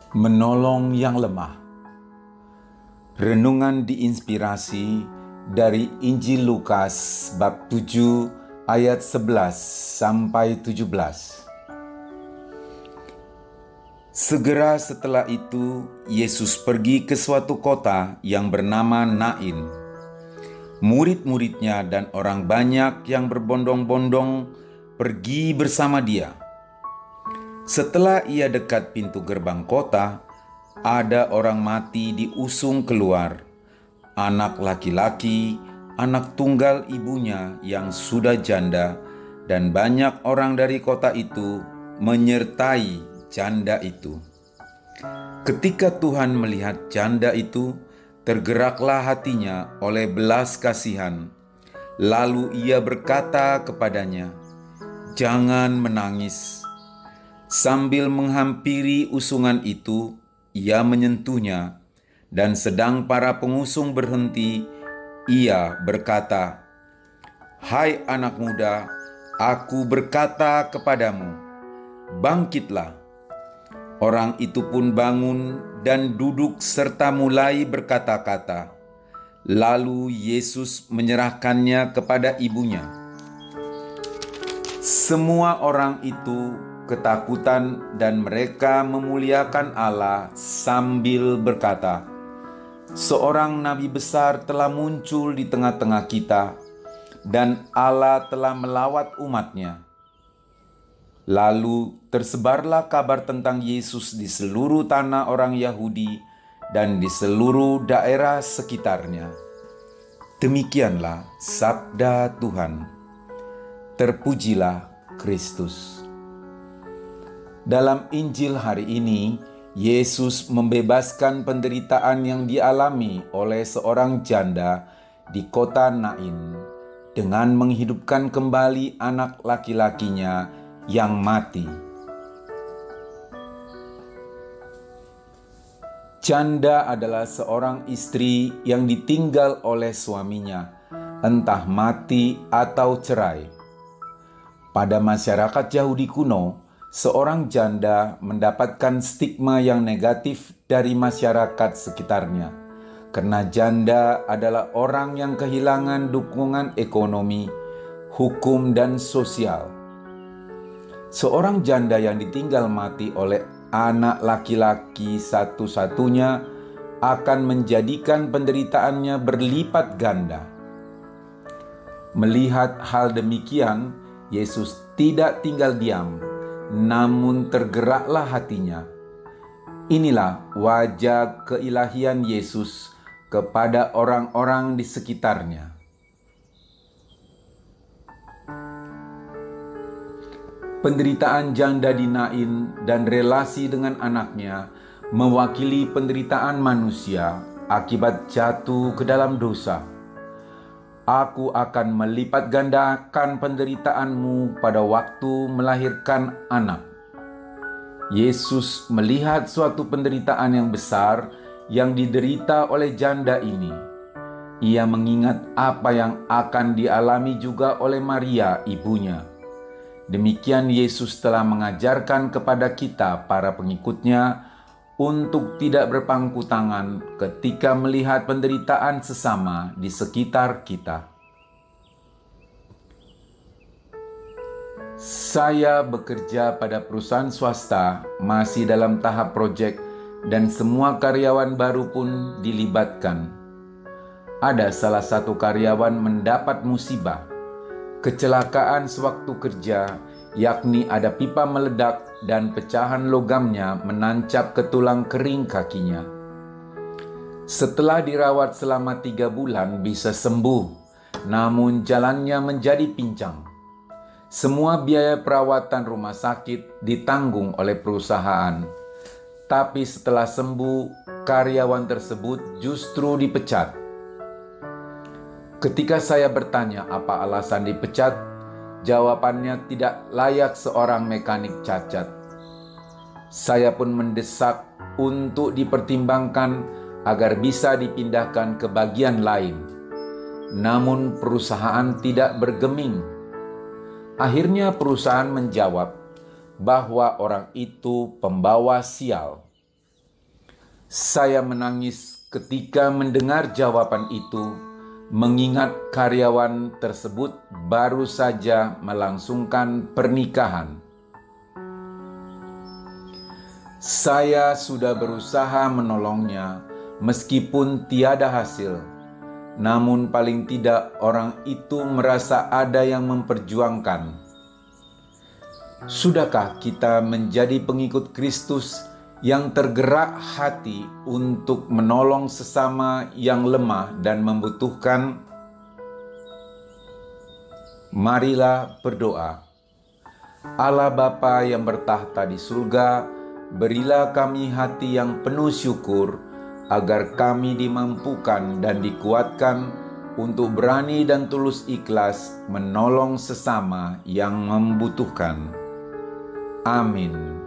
Menolong yang lemah. Renungan diinspirasi dari Injil Lukas bab 7 ayat 11 sampai 17. Segera setelah itu, Yesus pergi ke suatu kota yang bernama Nain. Murid-muridnya dan orang banyak yang berbondong-bondong pergi bersama dia. Setelah ia dekat pintu gerbang kota, ada orang mati diusung keluar, anak laki-laki, anak tunggal ibunya yang sudah janda, dan banyak orang dari kota itu menyertai janda itu. Ketika Tuhan melihat janda itu, tergeraklah hatinya oleh belas kasihan. Lalu ia berkata kepadanya, "Jangan menangis." Sambil menghampiri usungan itu, ia menyentuhnya, dan sedang para pengusung berhenti, ia berkata, "Hai anak muda, aku berkata kepadamu, bangkitlah." Orang itu pun bangun dan duduk serta mulai berkata-kata. Lalu Yesus menyerahkannya kepada ibunya. Semua orang itu ketakutan dan mereka memuliakan Allah sambil berkata, "Seorang nabi besar telah muncul di tengah-tengah kita, dan Allah telah melawat umatnya." Lalu tersebarlah kabar tentang Yesus di seluruh tanah orang Yahudi dan di seluruh daerah sekitarnya. Demikianlah sabda Tuhan. Terpujilah Kristus. Dalam Injil hari ini, Yesus membebaskan penderitaan yang dialami oleh seorang janda di kota Nain dengan menghidupkan kembali anak laki-lakinya yang mati. Janda adalah seorang istri yang ditinggal oleh suaminya, entah mati atau cerai. Pada masyarakat Yahudi kuno, seorang janda mendapatkan stigma yang negatif dari masyarakat sekitarnya, karena janda adalah orang yang kehilangan dukungan ekonomi, hukum, dan sosial. Seorang janda yang ditinggal mati oleh anak laki-laki satu-satunya akan menjadikan penderitaannya berlipat ganda. Melihat hal demikian, Yesus tidak tinggal diam, namun tergeraklah hatinya. Inilah wajah keilahian Yesus kepada orang-orang di sekitarnya. Penderitaan janda di Nain dan relasi dengan anaknya mewakili penderitaan manusia akibat jatuh ke dalam dosa. Aku akan melipat gandakan penderitaanmu pada waktu melahirkan anak. Yesus melihat suatu penderitaan yang besar yang diderita oleh janda ini. Ia mengingat apa yang akan dialami juga oleh Maria, ibunya. Demikian Yesus telah mengajarkan kepada kita, para pengikutnya, untuk tidak berpangku tangan ketika melihat penderitaan sesama di sekitar kita. Saya bekerja pada perusahaan swasta, masih dalam tahap proyek, dan semua karyawan baru pun dilibatkan. Ada salah satu karyawan mendapat musibah, kecelakaan sewaktu kerja, yakni ada pipa meledak dan pecahan logamnya menancap ke tulang kering kakinya. Setelah dirawat selama 3 bulan bisa sembuh, namun jalannya menjadi pincang. Semua biaya perawatan rumah sakit ditanggung oleh perusahaan. Tapi setelah sembuh, karyawan tersebut justru dipecat. Ketika saya bertanya apa alasan dipecat, jawabannya tidak layak seorang mekanik cacat. Saya pun mendesak untuk dipertimbangkan agar bisa dipindahkan ke bagian lain. Namun perusahaan tidak bergeming. Akhirnya perusahaan menjawab bahwa orang itu pembawa sial. Saya menangis ketika mendengar jawaban itu, mengingat karyawan tersebut baru saja melangsungkan pernikahan. Saya sudah berusaha menolongnya meskipun tiada hasil. Namun paling tidak orang itu merasa ada yang memperjuangkan. Sudahkah kita menjadi pengikut Kristus yang tergerak hati untuk menolong sesama yang lemah dan membutuhkan? Marilah berdoa. Allah Bapa yang bertahta di surga, berilah kami hati yang penuh syukur, agar kami dimampukan dan dikuatkan untuk berani dan tulus ikhlas menolong sesama yang membutuhkan. Amin.